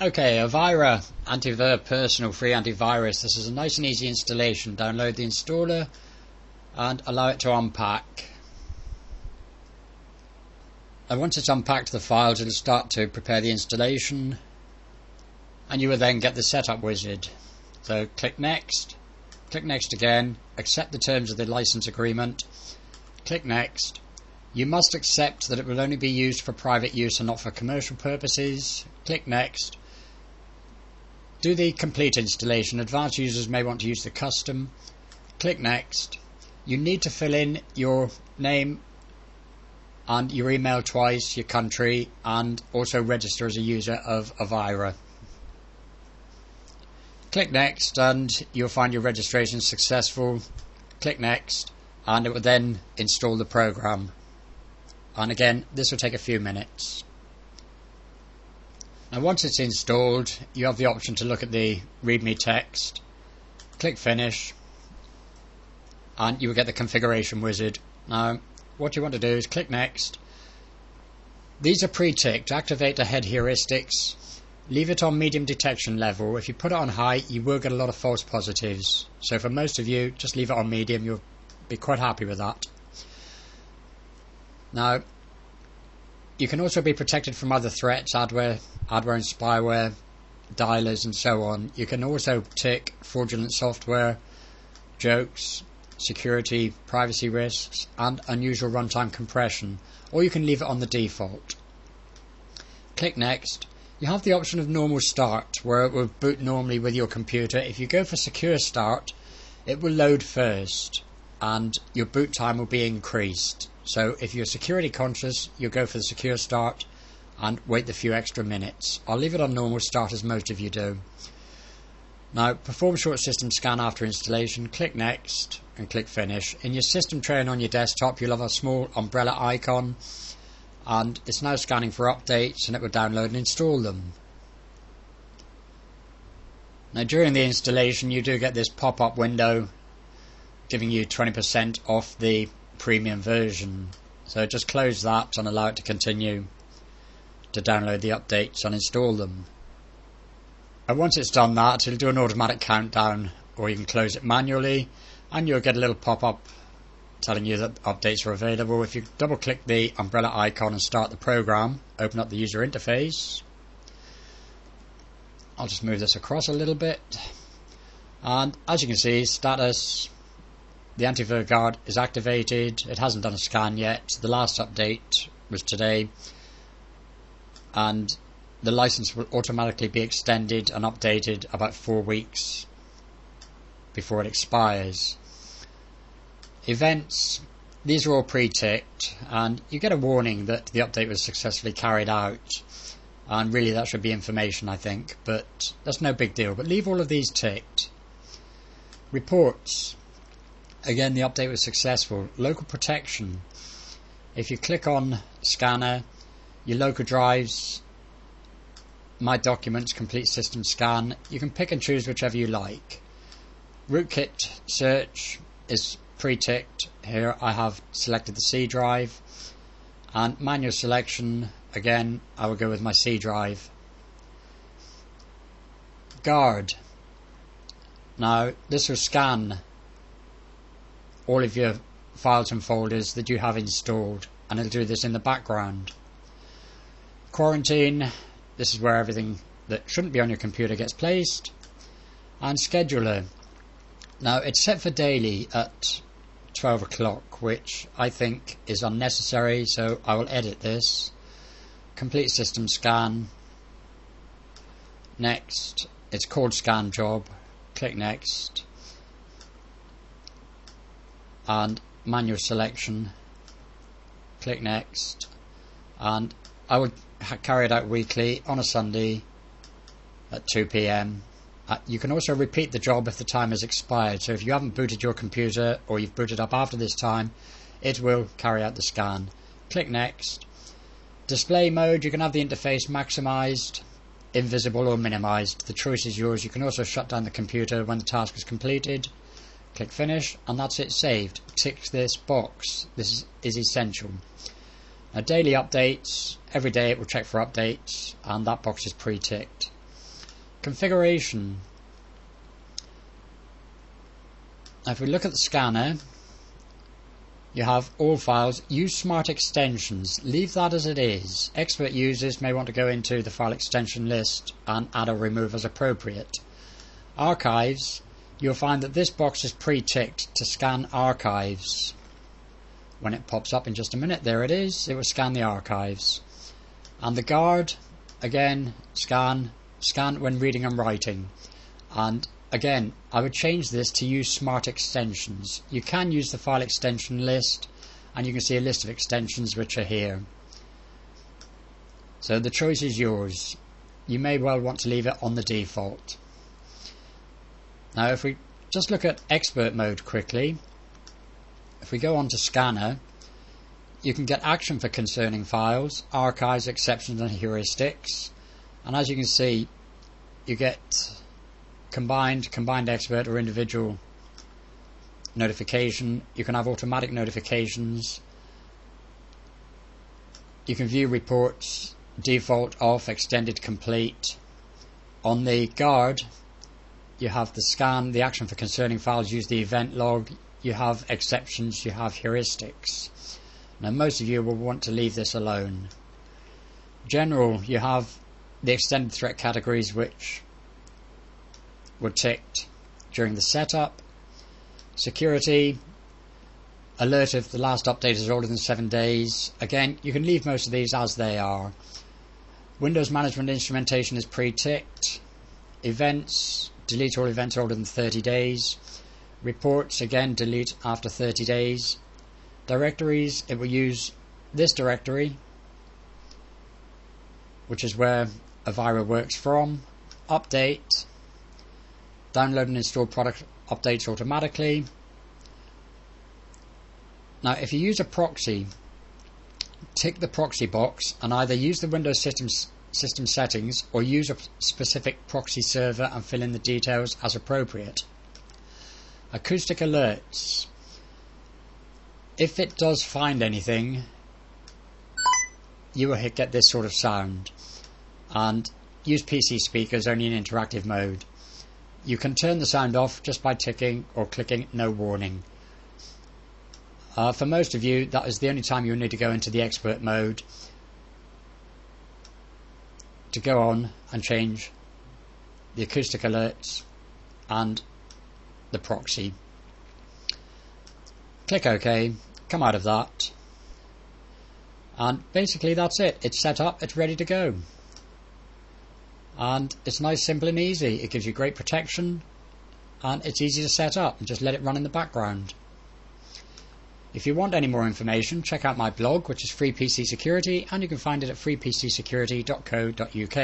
Okay, Avira AntiVir Personal Free Antivirus. This is a nice and easy installation. Download the installer and allow it to unpack. And once it's unpacked the files, it'll start to prepare the installation, and you will then get the setup wizard. So click next again, accept the terms of the license agreement, click next. You must accept that it will only be used for private use and not for commercial purposes. Click next. Do the complete installation. Advanced users may want to use the custom. Click next. You need to fill in your name and your email twice, your country, and also register as a user of Avira. Click next and you'll find your registration successful. Click next and it will then install the program. And again, this will take a few minutes. Now once it's installed, you have the option to look at the README text. Click finish and you will get the configuration wizard. Now what you want to do is click next. These are pre-ticked. Activate the head heuristics. Leave it on medium detection level. If you put it on high, you will get a lot of false positives. So for most of you, just leave it on medium. You'll be quite happy with that. Now, you can also be protected from other threats, adware and spyware, dialers and so on. You can also tick fraudulent software, jokes, security, privacy risks, and unusual runtime compression, or you can leave it on the default. Click next. You have the option of normal start, where it will boot normally with your computer. If you go for secure start, it will load first and your boot time will be increased. So if you're security conscious, you'll go for the secure start and wait the few extra minutes. I'll leave it on normal start as most of you do. Now perform short system scan after installation. Click next and click finish. In your system tray and on your desktop you'll have a small umbrella icon, and it's now scanning for updates and it will download and install them. Now during the installation you do get this pop-up window giving you 20% off the premium version, so just close that and allow it to continue to download the updates and install them. And once it's done that, it'll do an automatic countdown, or you can close it manually and you'll get a little pop-up telling you that updates are available. If you double click the umbrella icon and start the program, open up the user interface. I'll just move this across a little bit, and as you can see, status, the AntiVir guard is activated. It hasn't done a scan yet. The last update was today, and the license will automatically be extended and updated about 4 weeks before it expires. Events, these are all pre-ticked, and you get a warning that the update was successfully carried out, and really that should be information, I think, but that's no big deal. But leave all of these ticked. Reports, again, the update was successful. Local protection, if you click on scanner, your local drives, my documents, complete system scan, you can pick and choose whichever you like. Rootkit search is pre-ticked. Here I have selected the C drive, and manual selection, again I will go with my C drive. Guard, now this will scan all of your files and folders that you have installed, and it'll do this in the background. Quarantine, this is where everything that shouldn't be on your computer gets placed. And scheduler, now it's set for daily at 12 o'clock, which I think is unnecessary, so I will edit this. Complete system scan. Next, it's called scan job. Click next. And manual selection. Click next. And I would carry it out weekly on a Sunday at 2 PM. You can also repeat the job if the time has expired, so if you haven't booted your computer or you've booted up after this time, it will carry out the scan. Click next. Display mode, you can have the interface maximized, invisible or minimized. The choice is yours. You can also shut down the computer when the task is completed. Click finish and that's it, saved. Tick this box. This is essential. Now daily updates, every day it will check for updates and that box is pre-ticked. Configuration. Now if we look at the scanner, you have all files. Use smart extensions. Leave that as it is. Expert users may want to go into the file extension list and add or remove as appropriate. Archives. You'll find that this box is pre-ticked to scan archives. When it pops up in just a minute, there it is. It will scan the archives. And the guard, again, scan when reading and writing. And again, I would change this to use smart extensions. You can use the file extension list, and you can see a list of extensions which are here. So the choice is yours. You may well want to leave it on the default. Now if we just look at expert mode quickly, if we go on to scanner, you can get action for concerning files, archives, exceptions and heuristics. And as you can see, you get combined expert or individual notification. You can have automatic notifications. You can view reports, default, off, extended, complete. On the guard, you have the scan, the action for concerning files, use the event log, you have exceptions, you have heuristics. Now most of you will want to leave this alone. General, you have the extended threat categories which were ticked during the setup. Security, alert if the last update is older than 7 days. Again, you can leave most of these as they are. Windows management instrumentation is pre-ticked. Events, delete all events older than 30 days. Reports, again, delete after 30 days. Directories, it will use this directory, which is where Avira works from. Update, download and install product updates automatically. Now if you use a proxy, tick the proxy box and either use the Windows system settings or use a specific proxy server and fill in the details as appropriate. Acoustic alerts. If it does find anything, you will get this sort of sound. And use PC speakers only in interactive mode. You can turn the sound off just by ticking or clicking no warning. For most of you, that is the only time you'll need to go into the expert mode to go on and change the acoustic alerts and the proxy. Click OK, come out of that, and basically that's it. It's set up, it's ready to go. And it's nice, simple and easy. It gives you great protection and it's easy to set up and just let it run in the background. If you want any more information, check out my blog, which is Free PC Security, and you can find it at freepcsecurity.co.uk.